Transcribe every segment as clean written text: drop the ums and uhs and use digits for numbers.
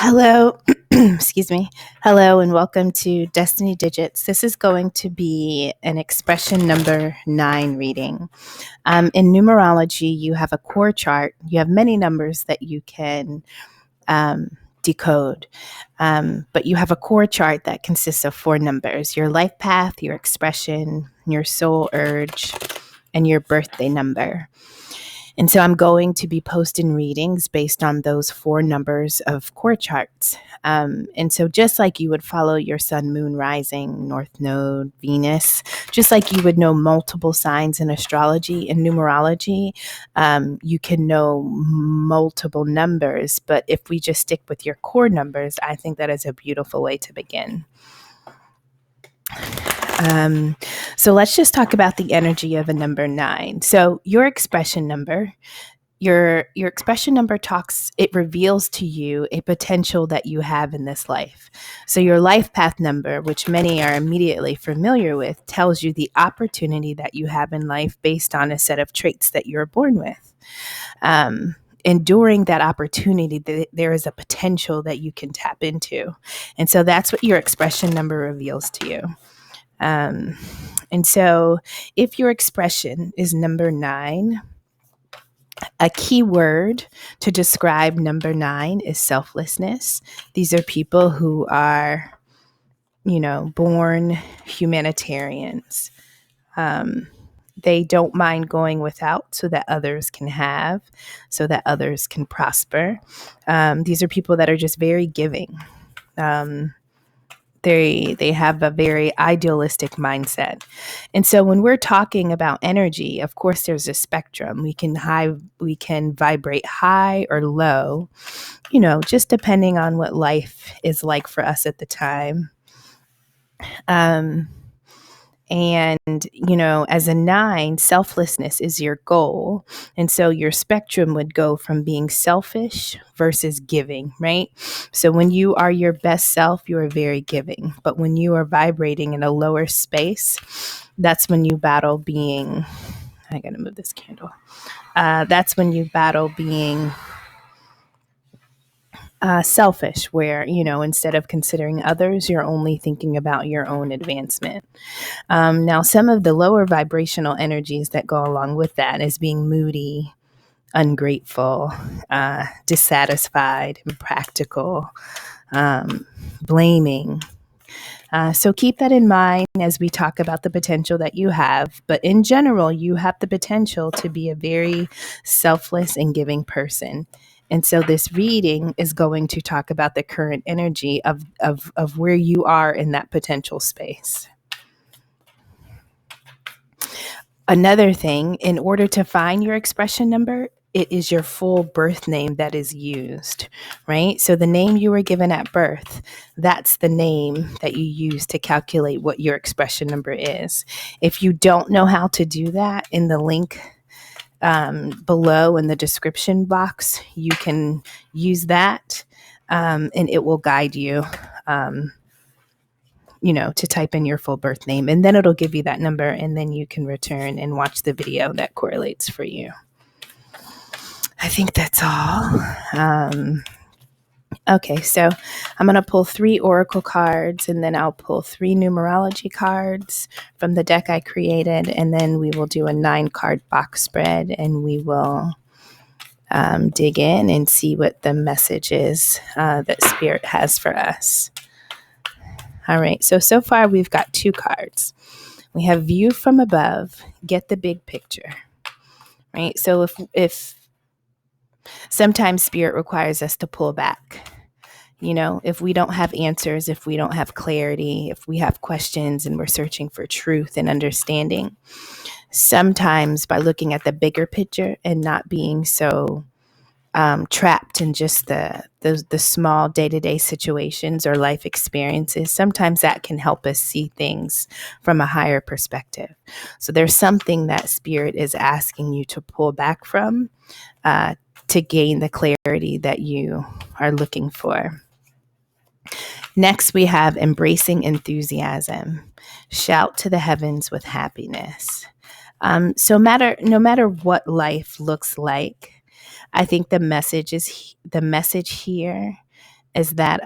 Hello, excuse me. Hello, and welcome to Destiny Digits. This is going to be an expression number 9 reading. In numerology, you have a core chart. You have many numbers that you can decode, but you have a core chart that consists of 4 numbers: your life path, your expression, your soul urge, and your birthday number. And so I'm going to be posting readings based on those 4 numbers of core charts. And so just like you would follow your sun, moon, rising, north node, Venus, just like you would know multiple signs in astrology and numerology, you can know multiple numbers. But if we just stick with your core numbers, I think that is a beautiful way to begin. So let's just talk about the energy of a number 9. So your expression number, your expression number it reveals to you a potential that you have in this life. So your life path number, which many are immediately familiar with, tells you the opportunity that you have in life based on a set of traits that you're born with. And during that opportunity, there is a potential that you can tap into. And so that's what your expression number reveals to you. And so if your expression is number 9, a key word to describe number 9 is selflessness. These are people who are, born humanitarians. They don't mind going without so that others can have, so that others can prosper. These are people that are just very giving. They have a very idealistic mindset. And so when we're talking about energy, of course, there's a spectrum. We can vibrate high or low, just depending on what life is like for us at the time. And, as a 9, selflessness is your goal. And so your spectrum would go from being selfish versus giving, right? So when you are your best self, you are very giving. But when you are vibrating in a lower space, that's when you battle being, I got to move this candle. That's when you battle being selfish, where, instead of considering others, you're only thinking about your own advancement. Now, some of the lower vibrational energies that go along with that is being moody, ungrateful, dissatisfied, impractical, blaming. So keep that in mind as we talk about the potential that you have. But in general, you have the potential to be a very selfless and giving person. And so this reading is going to talk about the current energy of where you are in that potential space. Another thing, in order to find your expression number, it is your full birth name that is used, right? So the name you were given at birth, that's the name that you use to calculate what your expression number is. If you don't know how to do that, in the link below in the description box, you can use that and it will guide you, to type in your full birth name, and then it'll give you that number, and then you can return and watch the video that correlates for you. I think that's all. Okay, so I'm going to pull 3 oracle cards, and then I'll pull 3 numerology cards from the deck I created, and then we will do a 9-card box spread, and we will dig in and see what the message is that Spirit has for us. All right, so far we've got 2 cards. We have view from above, get the big picture, right? So if sometimes Spirit requires us to pull back. If we don't have answers, if we don't have clarity, if we have questions and we're searching for truth and understanding, sometimes by looking at the bigger picture and not being so trapped in just the small day-to-day situations or life experiences, sometimes that can help us see things from a higher perspective. So there's something that Spirit is asking you to pull back from to gain the clarity that you are looking for. Next, we have embracing enthusiasm. Shout to the heavens with happiness. No matter what life looks like, I think the message here is that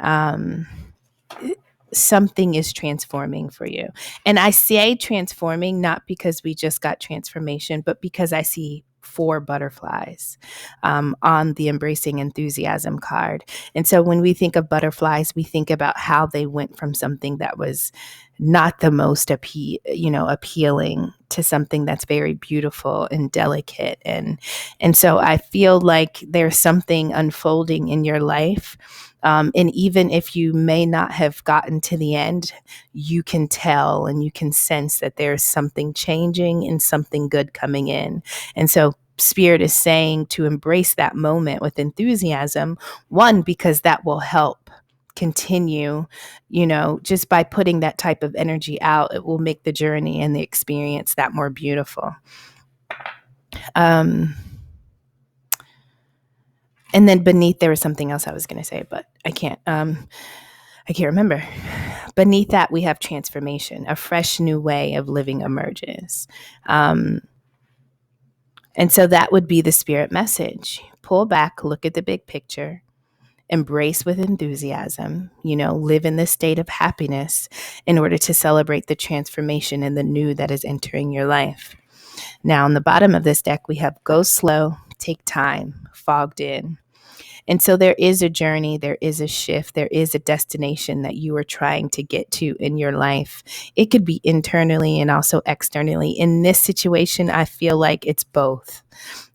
something is transforming for you. And I say transforming not because we just got transformation, but because I see 4 butterflies on the Embracing Enthusiasm card. And so when we think of butterflies, we think about how they went from something that was not the most appealing to something that's very beautiful and delicate. And so I feel like there's something unfolding in your life. And even if you may not have gotten to the end, you can tell and you can sense that there's something changing and something good coming in. And so Spirit is saying to embrace that moment with enthusiasm, one, because that will help continue, just by putting that type of energy out, it will make the journey and the experience that more beautiful. And then beneath, there was something else I was going to say, but I can't remember. Beneath that, we have transformation. A fresh new way of living emerges. And so that would be the Spirit message. Pull back, look at the big picture, embrace with enthusiasm, live in this state of happiness in order to celebrate the transformation and the new that is entering your life. Now, on the bottom of this deck, we have go slow, take time, fogged in. And so there is a journey, there is a shift, there is a destination that you are trying to get to in your life. It could be internally and also externally. In this situation, I feel like it's both.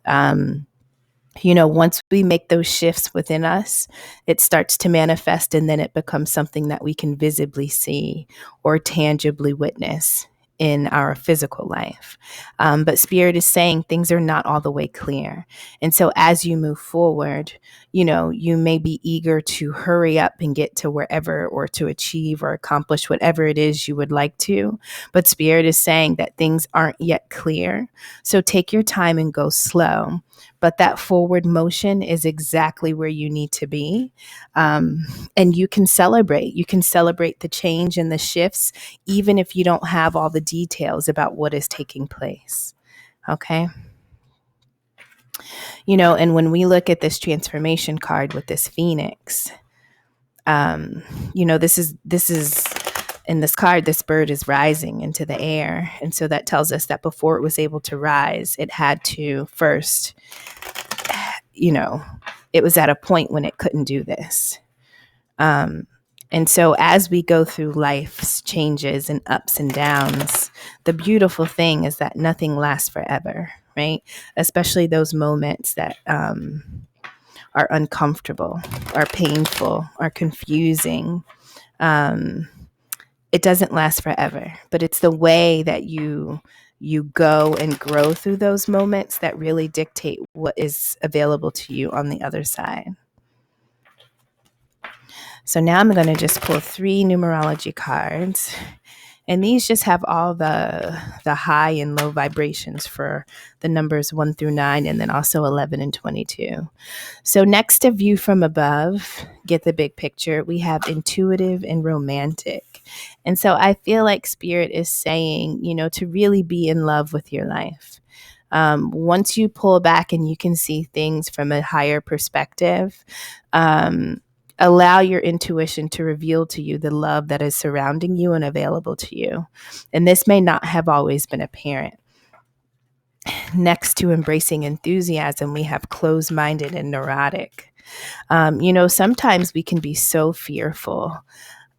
Once we make those shifts within us, it starts to manifest, and then it becomes something that we can visibly see or tangibly witness in our physical life. But Spirit is saying things are not all the way clear. And so as you move forward, you may be eager to hurry up and get to wherever, or to achieve or accomplish whatever it is you would like to. But Spirit is saying that things aren't yet clear. So take your time and go slow. But that forward motion is exactly where you need to be. And you can celebrate. You can celebrate the change and the shifts, even if you don't have all the details about what is taking place. Okay? And when we look at this transformation card with this phoenix, this is in this card, this bird is rising into the air. And so that tells us that before it was able to rise, it had to first, it was at a point when it couldn't do this. And so as we go through life's changes and ups and downs, the beautiful thing is that nothing lasts forever, right? Especially those moments that are uncomfortable, are painful, are confusing. It doesn't last forever, but it's the way that you go and grow through those moments that really dictate what is available to you on the other side. So now I'm going to just pull 3 numerology cards, and these just have all the high and low vibrations for the numbers 1 through 9, and then also 11 and 22. So next to view from above, get the big picture, we have intuitive and romantic. And so I feel like Spirit is saying, to really be in love with your life. Once you pull back and you can see things from a higher perspective, allow your intuition to reveal to you the love that is surrounding you and available to you. And this may not have always been apparent. Next to embracing enthusiasm, we have closed-minded and neurotic. Sometimes we can be so fearful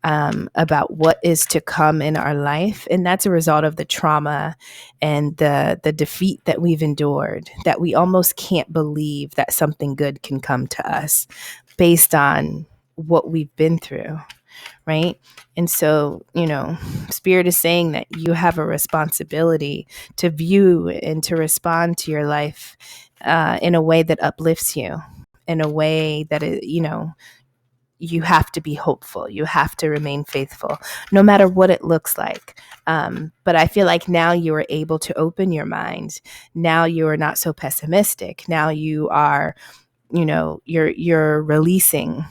about what is to come in our life. And that's a result of the trauma and the defeat that we've endured, that we almost can't believe that something good can come to us based on what we've been through, right? And so, Spirit is saying that you have a responsibility to view and to respond to your life in a way that uplifts you, in a way that, you have to be hopeful. You have to remain faithful, no matter what it looks like. But I feel like now you are able to open your mind. Now you are not so pessimistic. Now you are, you're releasing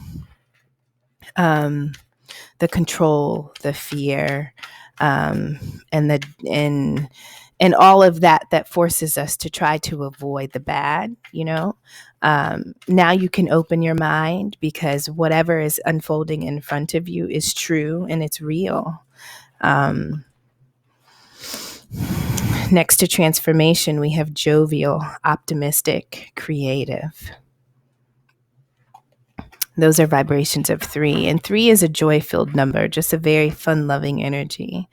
the control, the fear, and and all of that forces us to try to avoid the bad, now you can open your mind because whatever is unfolding in front of you is true and it's real. Next to transformation, we have jovial, optimistic, creative. Those are vibrations of 3. And 3 is a joy-filled number, just a very fun-loving energy.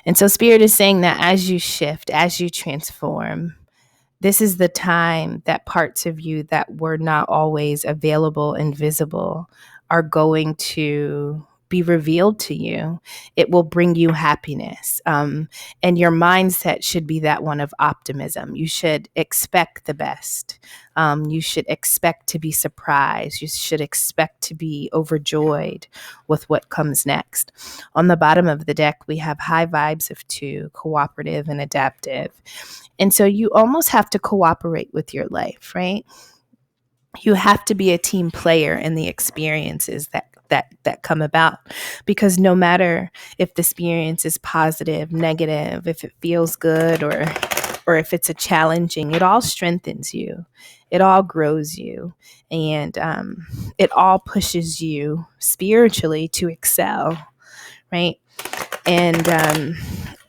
And so Spirit is saying that as you shift, as you transform, this is the time that parts of you that were not always available and visible are going to be revealed to you. It will bring you happiness. And your mindset should be that one of optimism. You should expect the best. You should expect to be surprised. You should expect to be overjoyed with what comes next. On the bottom of the deck, we have high vibes of 2, cooperative and adaptive. And so you almost have to cooperate with your life, right? You have to be a team player in the experiences that come about, because no matter if the experience is positive, negative, if it feels good or if it's a challenging, it all strengthens you. It all grows you, and it all pushes you spiritually to excel, right? And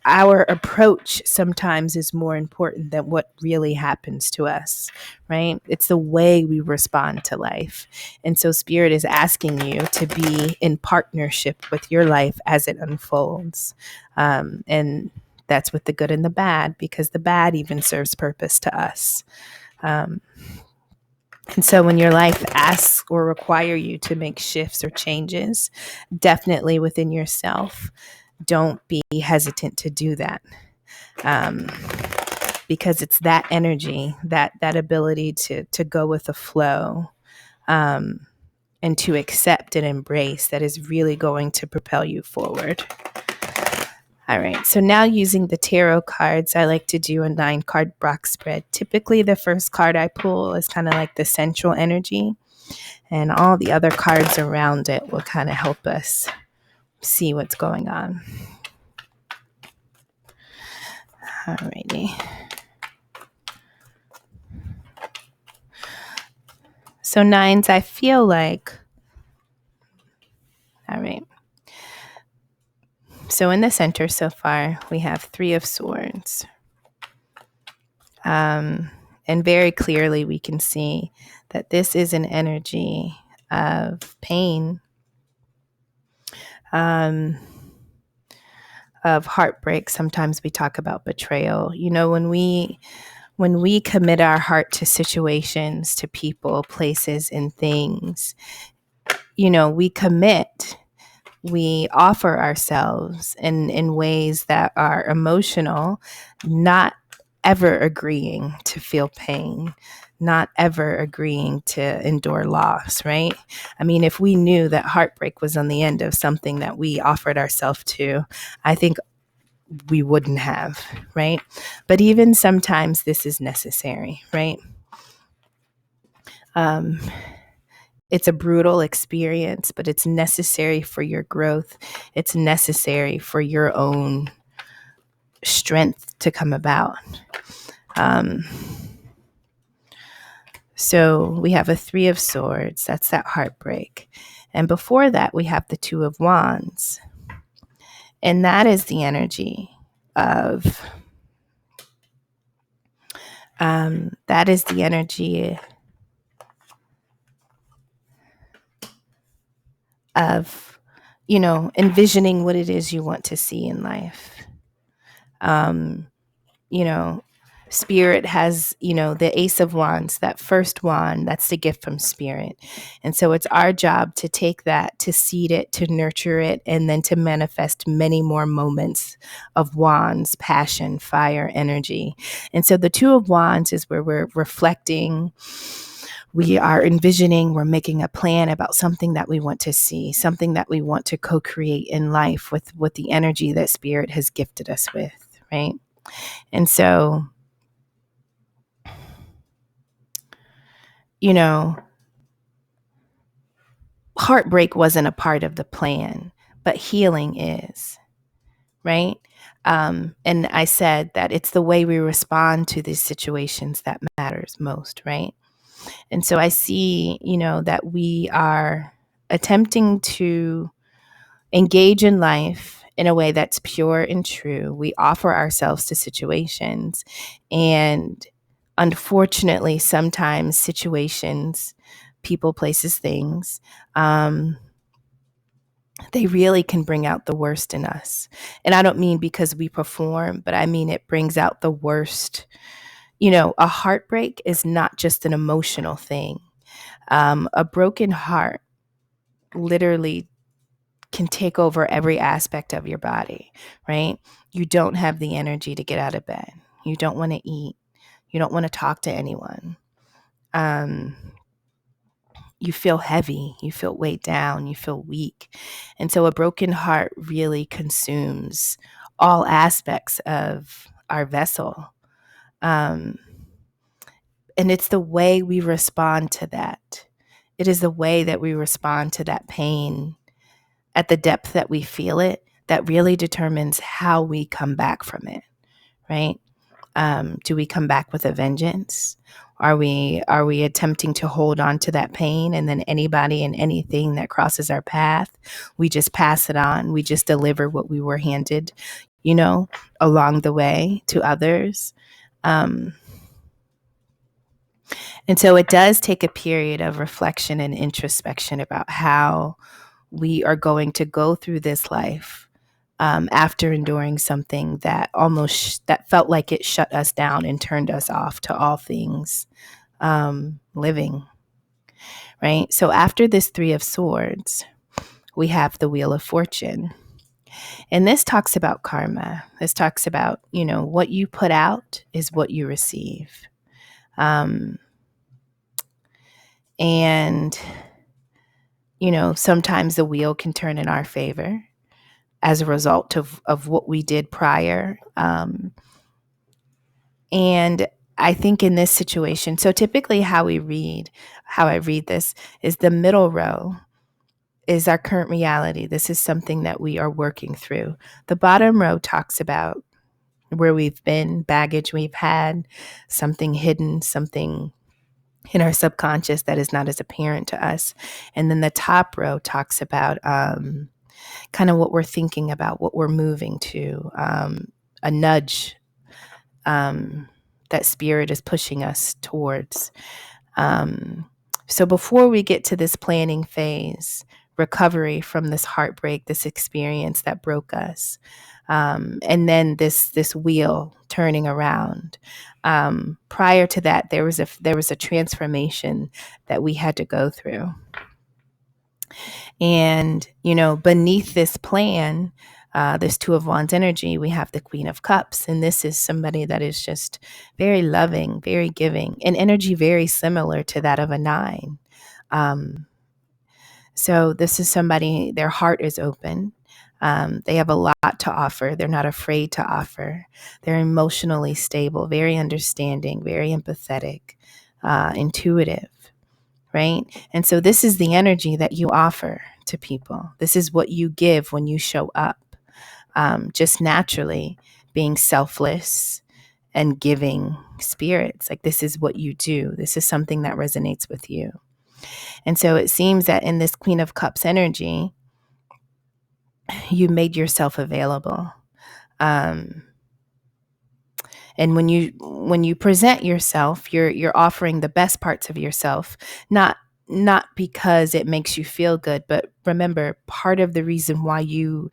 our approach sometimes is more important than what really happens to us, right? It's the way we respond to life. And so Spirit is asking you to be in partnership with your life as it unfolds. And that's with the good and the bad, because the bad even serves purpose to us. And so when your life asks or require you to make shifts or changes, definitely within yourself, don't be hesitant to do that, because it's that energy, that ability to go with the flow, and to accept and embrace, that is really going to propel you forward. All right, so now using the tarot cards, I like to do a 9-card box spread. Typically, the first card I pull is kind of like the central energy, and all the other cards around it will kind of help us see what's going on. Alrighty. So 9s, I feel like, all right. So in the center so far, we have 3 of Swords. And very clearly we can see that this is an energy of pain, of heartbreak. Sometimes we talk about betrayal. When we commit our heart to situations, to people, places, and things, we commit, we offer ourselves in ways that are emotional, not ever agreeing to feel pain, not ever agreeing to endure loss, right? I mean, if we knew that heartbreak was on the end of something that we offered ourselves to, I think we wouldn't have, right? But even sometimes this is necessary, right? It's a brutal experience, but it's necessary for your growth. It's necessary for your own strength to come about. So we have a 3 of Swords. That's that heartbreak. And before that, we have the 2 of Wands. And that is the energy of, envisioning what it is you want to see in life. Spirit has, the Ace of Wands, that first wand, that's the gift from Spirit. And so it's our job to take that, to seed it, to nurture it, and then to manifest many more moments of wands, passion, fire, energy. And so the 2 of Wands is where we're reflecting, we are envisioning, we're making a plan about something that we want to see, something that we want to co-create in life with the energy that Spirit has gifted us with, right? And so, heartbreak wasn't a part of the plan, but healing is, right? And I said that it's the way we respond to these situations that matters most, right? And so I see, that we are attempting to engage in life in a way that's pure and true. We offer ourselves to situations. And unfortunately, sometimes situations, people, places, things, they really can bring out the worst in us. And I don't mean because we perform, but I mean it brings out the worst. A heartbreak is not just an emotional thing. A broken heart literally can take over every aspect of your body, right? You don't have the energy to get out of bed. You don't want to eat. You don't want to talk to anyone. Um, you feel heavy. You feel weighed down. You feel weak. And so a broken heart really consumes all aspects of our vessel. Um, and it's the way we respond to that. It is the way that we respond to that pain at the depth that we feel it that really determines how we come back from it, right? Do we come back with a vengeance? Are we attempting to hold on to that pain, and then anybody and anything that crosses our path, we just pass it on. We just deliver what we were handed, along the way to others. Um, and so it does take a period of reflection and introspection about how we are going to go through this life, after enduring something that that felt like it shut us down and turned us off to all things living, right? So after this Three of Swords, we have the Wheel of Fortune. And this talks about karma. This talks about, what you put out is what you receive. Um, and, sometimes the wheel can turn in our favor as a result of what we did prior. And I think in this situation, so typically how I read this is the middle row is our current reality. This is something that we are working through. The bottom row talks about where we've been, baggage we've had, something hidden, something in our subconscious that is not as apparent to us. And then the top row talks about kind of what we're thinking about, what we're moving to, a nudge that spirit is pushing us towards. So before we get to this planning phase, recovery from this heartbreak, this experience that broke us, and then this wheel turning around. Prior to that, there was a transformation that we had to go through. And, beneath this plan, this Two of Wands energy, we have the Queen of Cups. And this is somebody that is just very loving, very giving, an energy very similar to that of a 9. So this is somebody, their heart is open. They have a lot to offer. They're not afraid to offer. They're emotionally stable, very understanding, very empathetic, intuitive. Right? And so this is the energy that you offer to people. This is what you give when you show up, just naturally being selfless and giving spirits. Like this is what you do. This is something that resonates with you. And so it seems that in this Queen of Cups energy, you made yourself available. And when you present yourself, you're offering the best parts of yourself, not because it makes you feel good, but remember, part of the reason why you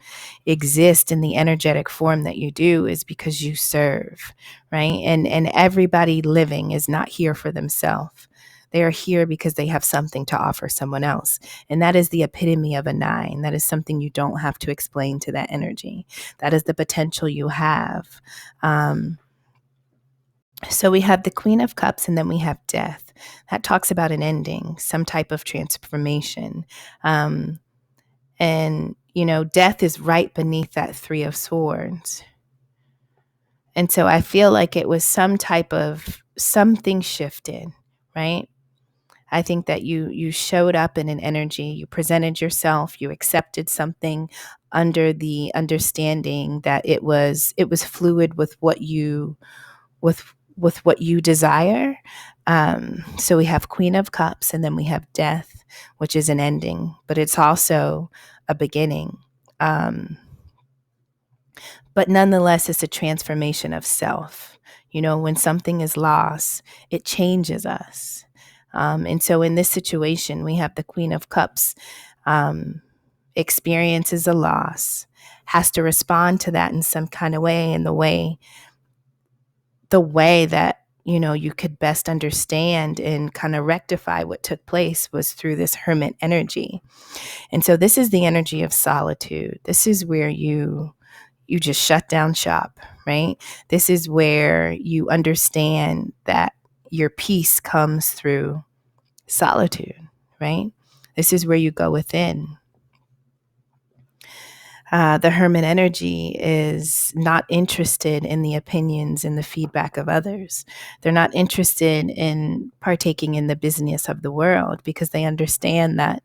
exist in the energetic form that you do is because you serve, right? And everybody living is not here for themselves. They are here because they have something to offer someone else. And that is the epitome of a 9. That is something you don't have to explain to that energy. That is the potential you have. So we have the Queen of Cups, and then we have Death. That talks about an ending, some type of transformation. And, Death is right beneath that Three of Swords. And so I feel like it was some type of something shifted, right? I think that you showed up in an energy, you presented yourself, you accepted something under the understanding that it was fluid with what you with with what you desire. So we have Queen of Cups, and then we have Death, which is an ending, but it's also a beginning. Um, but nonetheless, it's a transformation of self. When something is lost, it changes us. And so in this situation, we have the Queen of Cups, um, experiences a loss, has to respond to that in some kind of way, and the way that you could best understand and kind of rectify what took place was through this hermit energy. And so this is the energy of solitude. This is where you just shut down shop, right? This is where you understand that your peace comes through solitude, right? This is where you go within. The hermit energy is not interested in the opinions and the feedback of others. They're not interested in partaking in the business of the world, because they understand that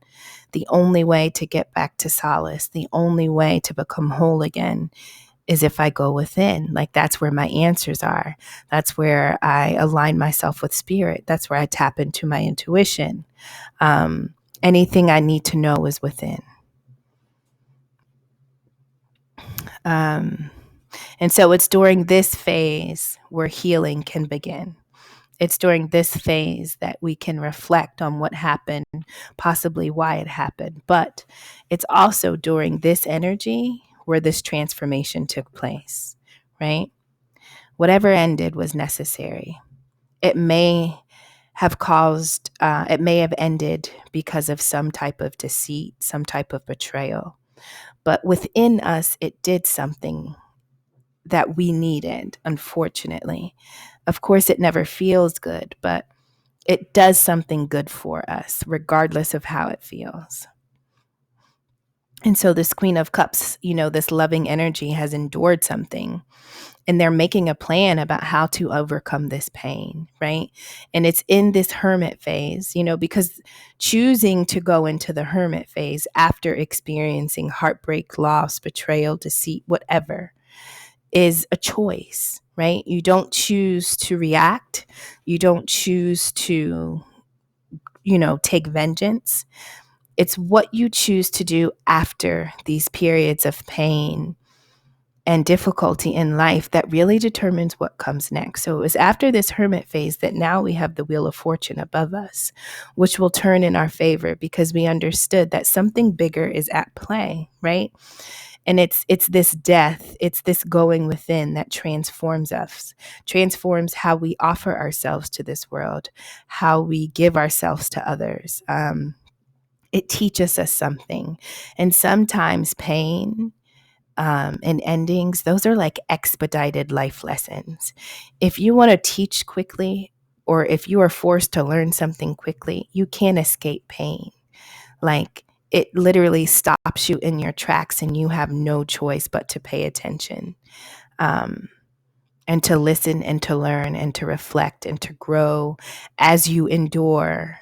the only way to get back to solace, the only way to become whole again, is if I go within. Like, that's where my answers are. That's where I align myself with spirit. That's where I tap into my intuition. Anything I need to know is within. And so it's during this phase where healing can begin. It's during this phase that we can reflect on what happened, possibly why it happened. But it's also during this energy where this transformation took place, right? Whatever ended was necessary. It may it may have ended because of some type of deceit, some type of betrayal. But within us, it did something that we needed, unfortunately. Of course, it never feels good, but it does something good for us, regardless of how it feels. And so this Queen of Cups, this loving energy has endured something, and they're making a plan about how to overcome this pain, right? And it's in this hermit phase, because choosing to go into the hermit phase after experiencing heartbreak, loss, betrayal, deceit, whatever, is a choice, right? You don't choose to react. You don't choose to, take vengeance. It's what you choose to do after these periods of pain and difficulty in life that really determines what comes next. So it was after this hermit phase that now we have the Wheel of Fortune above us, which will turn in our favor, because we understood that something bigger is at play, right? And it's this death, it's this going within that transforms us, transforms how we offer ourselves to this world, how we give ourselves to others. It teaches us something. And sometimes pain and endings, those are like expedited life lessons. If you want to teach quickly, or if you are forced to learn something quickly, you can't escape pain. Like, it literally stops you in your tracks, and you have no choice but to pay attention, and to listen and to learn and to reflect and to grow as you endure,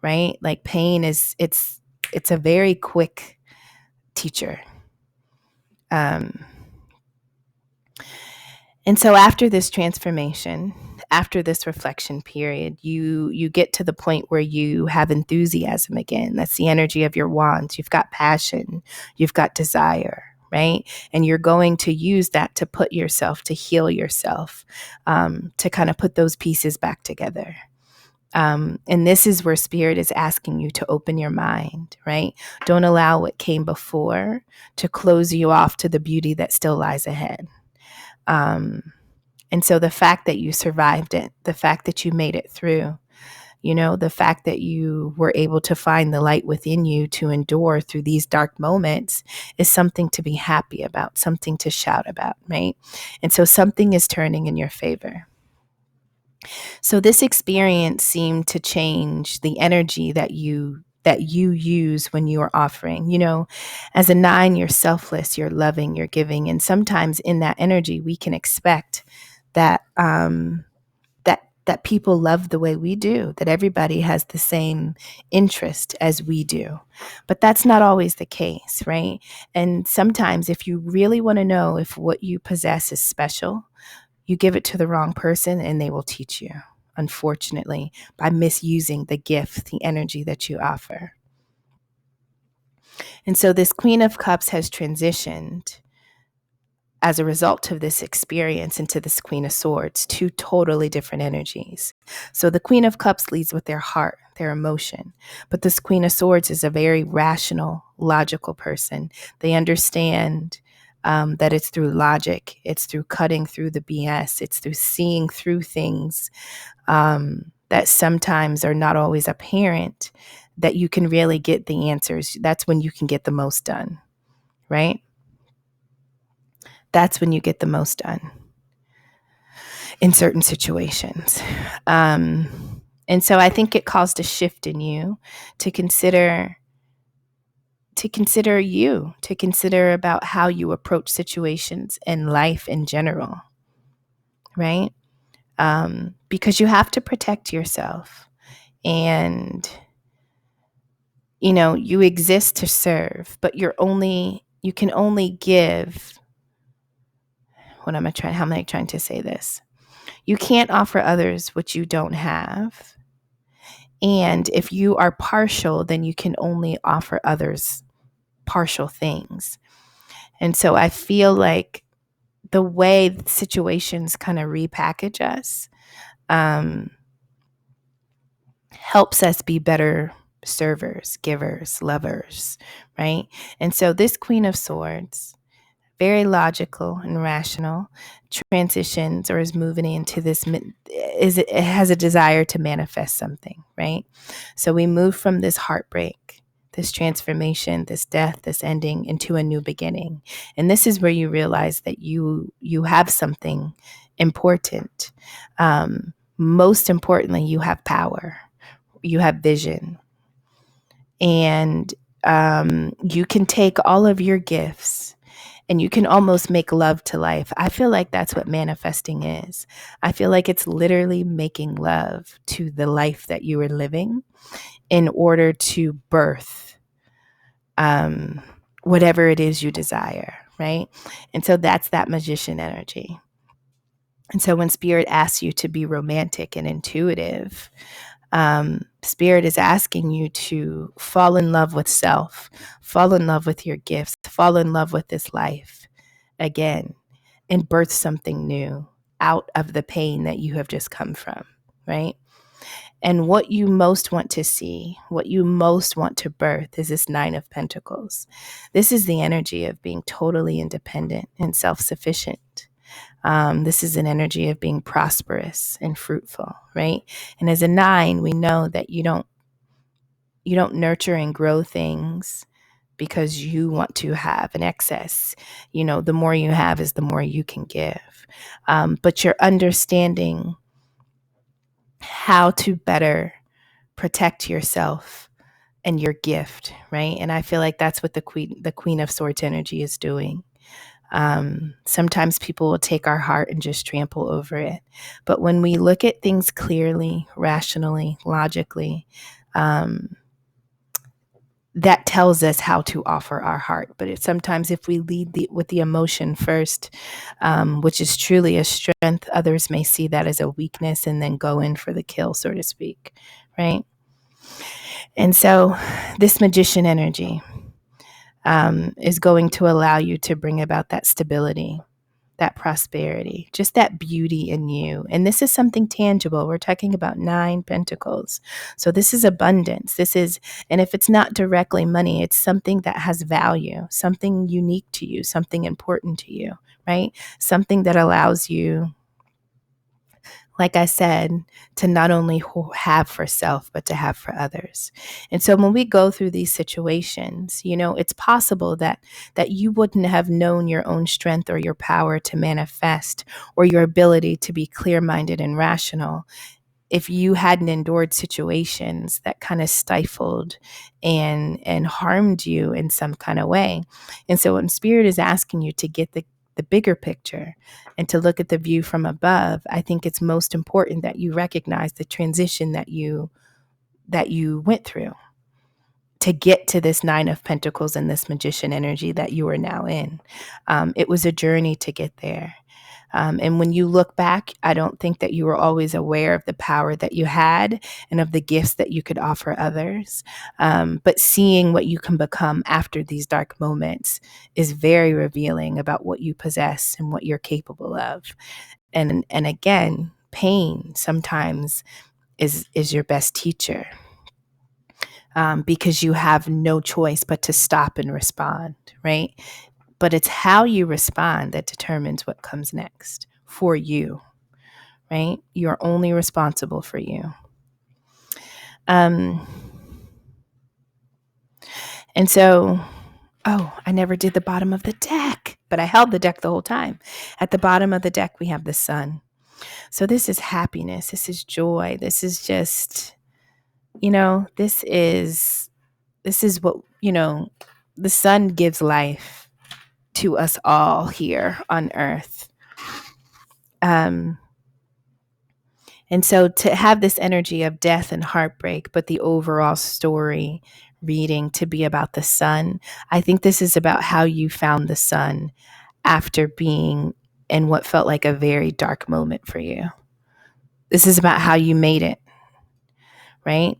right? Like, pain it's a very quick teacher. And so after this transformation, after this reflection period, you get to the point where you have enthusiasm again. That's the energy of your wands. You've got passion, you've got desire, right? And you're going to use that to put yourself, to heal yourself, to kind of put those pieces back together. And this is where spirit is asking you to open your mind, right? Don't allow what came before to close you off to the beauty that still lies ahead. And so the fact that you survived it, the fact that you made it through, the fact that you were able to find the light within you to endure through these dark moments is something to be happy about, something to shout about, right? And so something is turning in your favor. So this experience seemed to change the energy that you use when you are offering. As a 9, you're selfless, you're loving, you're giving. And sometimes in that energy, we can expect that that people love the way we do, that everybody has the same interest as we do. But that's not always the case, right? And sometimes if you really want to know if what you possess is special, you give it to the wrong person and they will teach you, unfortunately, by misusing the gift, the energy that you offer. And so this Queen of Cups has transitioned as a result of this experience into this Queen of Swords, two totally different energies. So the Queen of Cups leads with their heart, their emotion, but this Queen of Swords is a very rational, logical person. They understand that it's through logic, it's through cutting through the BS, it's through seeing through things that sometimes are not always apparent, that you can really get the answers. That's when you can get the most done, right? That's when you get the most done in certain situations. And so I think it caused a shift in you to consider about how you approach situations in life in general, right? Because you have to protect yourself, and you exist to serve, but you can only give. How am I trying to say this? You can't offer others what you don't have. And if you are partial, then you can only offer others partial things. And so I feel like the way situations kind of repackage us helps us be better servers, givers, lovers, right? And so this Queen of Swords, very logical and rational, transitions or is moving into this, it has a desire to manifest something, right? So we move from this heartbreak, this transformation, this death, this ending into a new beginning. And this is where you realize that you have something important. Most importantly, you have power, you have vision, and you can take all of your gifts and you can almost make love to life. I feel like that's what manifesting is. I feel like it's literally making love to the life that you are living in order to birth whatever it is you desire, right? And so that's that magician energy. And so when Spirit asks you to be romantic and intuitive, Spirit is asking you to fall in love with self, fall in love with your gifts, fall in love with this life again, and birth something new out of the pain that you have just come from, right? And what you most want to see, what you most want to birth is this Nine of Pentacles. This is the energy of being totally independent and self-sufficient. This is an energy of being prosperous and fruitful, right? And as a 9, we know that you don't nurture and grow things because you want to have an excess. The more you have is the more you can give. But you're understanding how to better protect yourself and your gift, right? And I feel like that's what the Queen of Swords energy is doing. Sometimes people will take our heart and just trample over it. But when we look at things clearly, rationally, logically, that tells us how to offer our heart. But sometimes if we lead with the emotion first, which is truly a strength, others may see that as a weakness and then go in for the kill, so to speak, right? And so this magician energy is going to allow you to bring about that stability, that prosperity, just that beauty in you. And this is something tangible. We're talking about 9 pentacles. So this is abundance. And if it's not directly money, it's something that has value, something unique to you, something important to you, right? Something that allows you, like I said, to not only have for self, but to have for others. And so when we go through these situations, it's possible that you wouldn't have known your own strength or your power to manifest or your ability to be clear-minded and rational if you hadn't endured situations that kind of stifled and harmed you in some kind of way. And so when Spirit is asking you to get the the bigger picture and to look at the view from above, I think it's most important that you recognize the transition that you went through to get to this Nine of Pentacles and this Magician energy that you are now in. It was a journey to get there. And when you look back, I don't think that you were always aware of the power that you had and of the gifts that you could offer others. But seeing what you can become after these dark moments is very revealing about what you possess and what you're capable of. And again, pain sometimes is your best teacher. Because you have no choice but to stop and respond, right? But it's how you respond that determines what comes next for you, right? You're only responsible for you. And so, I never did the bottom of the deck, but I held the deck the whole time. At the bottom of the deck, we have the sun. So this is happiness. This is joy. This is just, this is what, the sun gives life to us all here on earth. And so to have this energy of death and heartbreak, but the overall story reading to be about the sun, I think this is about how you found the sun after being in what felt like a very dark moment for you. This is about how you made it, right?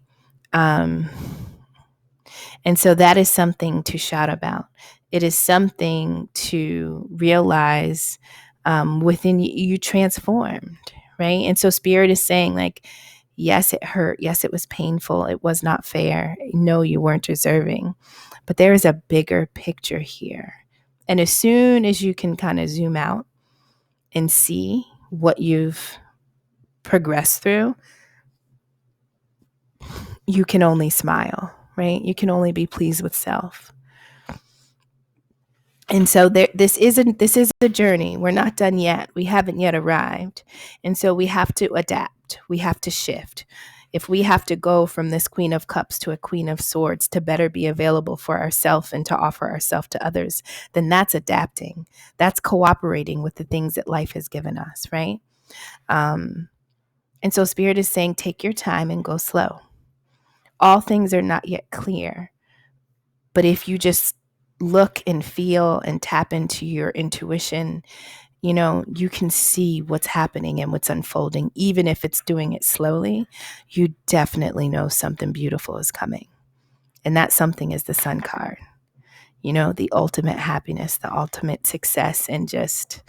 And so that is something to shout about. It is something to realize within you transformed, right? And so Spirit is saying, like, yes, it hurt. Yes, it was painful. It was not fair. No, you weren't deserving. But there is a bigger picture here. And as soon as you can kind of zoom out and see what you've progressed through, you can only smile, right? You can only be pleased with self. And so this is a journey. We're not done yet. We haven't yet arrived. And so we have to adapt. We have to shift. If we have to go from this Queen of Cups to a Queen of Swords to better be available for ourselves and to offer ourselves to others, then that's adapting. That's cooperating with the things that life has given us, right? And so Spirit is saying, take your time and go slow. All things are not yet clear. But if you just look and feel and tap into your intuition, you can see what's happening and what's unfolding. Even if it's doing it slowly, you definitely know something beautiful is coming. And that something is the Sun card. The ultimate happiness, the ultimate success, and just,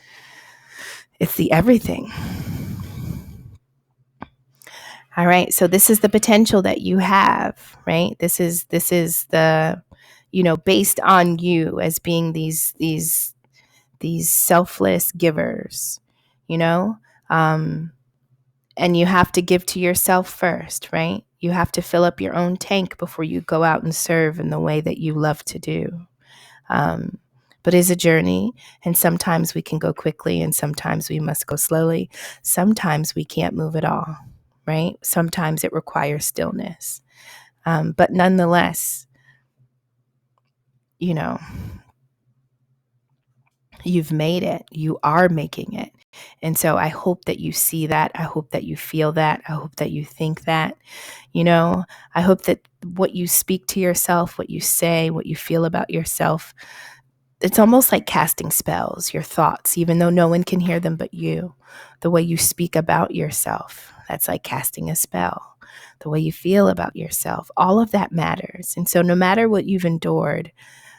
it's the everything. All right. So this is the potential that you have, right? This is the, based on you as being these selfless givers, and you have to give to yourself first, right? You have to fill up your own tank before you go out and serve in the way that you love to do. But it's a journey, and sometimes we can go quickly and sometimes we must go slowly. Sometimes we can't move at all, right? Sometimes it requires stillness. But nonetheless, you've made it. You are making it. And so I hope that you see that. I hope that you feel that. I hope that you think that. I hope that what you speak to yourself, what you say, what you feel about yourself, it's almost like casting spells, your thoughts, even though no one can hear them but you. The way you speak about yourself, that's like casting a spell. The way you feel about yourself, all of that matters. And so no matter what you've endured,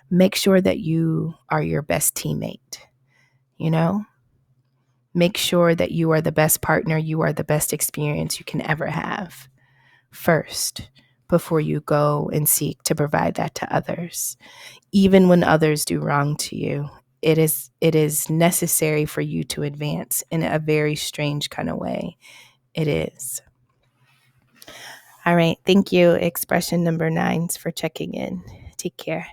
make sure that you are your best teammate, Make sure that you are the best partner, you are the best experience you can ever have first before you go and seek to provide that to others. Even when others do wrong to you, it is necessary for you to advance in a very strange kind of way. It is. All right. Thank you, expression number 9s, for checking in. Take care.